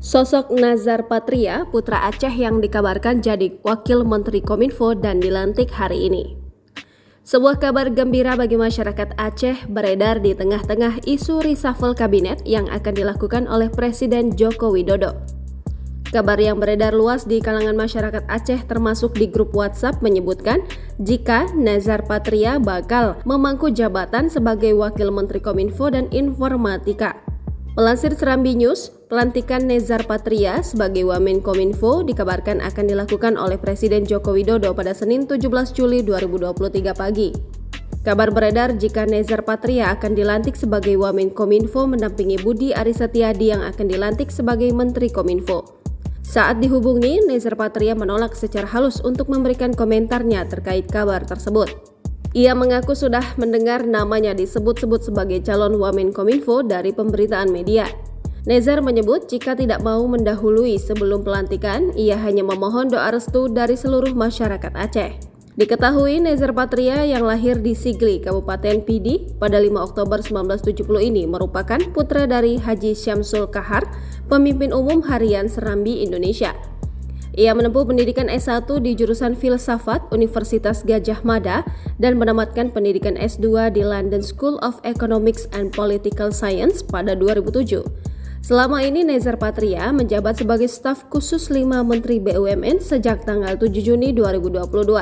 Sosok Nazar Patria, putra Aceh yang dikabarkan jadi Wakil Menteri Kominfo dan dilantik hari ini. Sebuah kabar gembira bagi masyarakat Aceh beredar di tengah-tengah isu reshuffle kabinet yang akan dilakukan oleh Presiden Joko Widodo. Kabar yang beredar luas di kalangan masyarakat Aceh termasuk di grup WhatsApp menyebutkan jika Nazar Patria bakal memangku jabatan sebagai Wakil Menteri Kominfo dan Informatika. Melansir Serambi News, pelantikan Nazar Patria sebagai Wamen Kominfo dikabarkan akan dilakukan oleh Presiden Joko Widodo pada Senin 17 Juli 2023 pagi. Kabar beredar jika Nazar Patria akan dilantik sebagai Wamen Kominfo mendampingi Budi Aris Setiadi yang akan dilantik sebagai Menteri Kominfo. Saat dihubungi, Nazar Patria menolak secara halus untuk memberikan komentarnya terkait kabar tersebut. Ia mengaku sudah mendengar namanya disebut-sebut sebagai calon Wamen Kominfo dari pemberitaan media. Nazar menyebut jika tidak mau mendahului sebelum pelantikan, ia hanya memohon doa restu dari seluruh masyarakat Aceh. Diketahui Nazar Patria yang lahir di Sigli, Kabupaten Pidi pada 5 Oktober 1970 ini merupakan putra dari Haji Syamsul Kahar, pemimpin umum harian Serambi Indonesia. Ia menempuh pendidikan S1 di jurusan Filsafat Universitas Gadjah Mada dan menamatkan pendidikan S2 di London School of Economics and Political Science pada 2007. Selama ini Nazar Patria menjabat sebagai staf khusus 5 Menteri BUMN sejak tanggal 7 Juni 2022.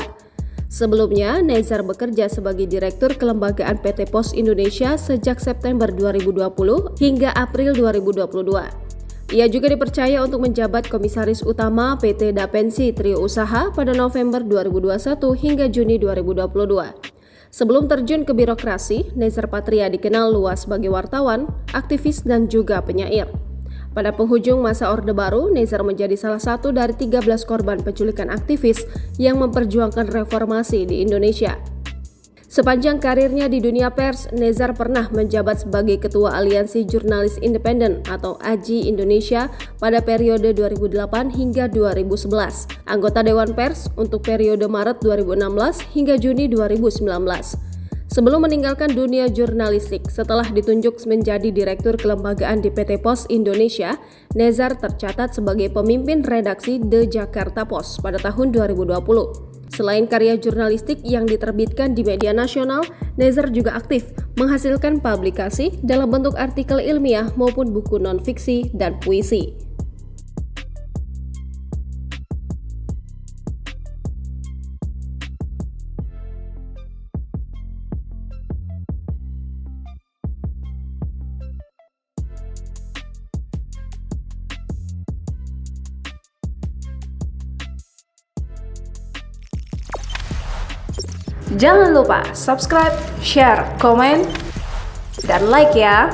Sebelumnya, Nazar bekerja sebagai Direktur Kelembagaan PT Pos Indonesia sejak September 2020 hingga April 2022. Ia juga dipercaya untuk menjabat Komisaris Utama PT Dapensi Trio Usaha pada November 2021 hingga Juni 2022. Sebelum terjun ke birokrasi, Nazar Patria dikenal luas sebagai wartawan, aktivis, dan juga penyair. Pada penghujung masa Orde Baru, Nazar menjadi salah satu dari 13 korban penculikan aktivis yang memperjuangkan reformasi di Indonesia. Sepanjang karirnya di dunia pers, Nazar pernah menjabat sebagai Ketua Aliansi Jurnalis Independen atau AJI Indonesia pada periode 2008 hingga 2011, anggota Dewan Pers untuk periode Maret 2016 hingga Juni 2019. Sebelum meninggalkan dunia jurnalistik, setelah ditunjuk menjadi Direktur Kelembagaan di PT Pos Indonesia, Nazar tercatat sebagai pemimpin redaksi The Jakarta Post pada tahun 2020. Selain karya jurnalistik yang diterbitkan di media nasional, Nazar juga aktif menghasilkan publikasi dalam bentuk artikel ilmiah maupun buku non-fiksi dan puisi. Jangan lupa subscribe, share, komen, dan like ya!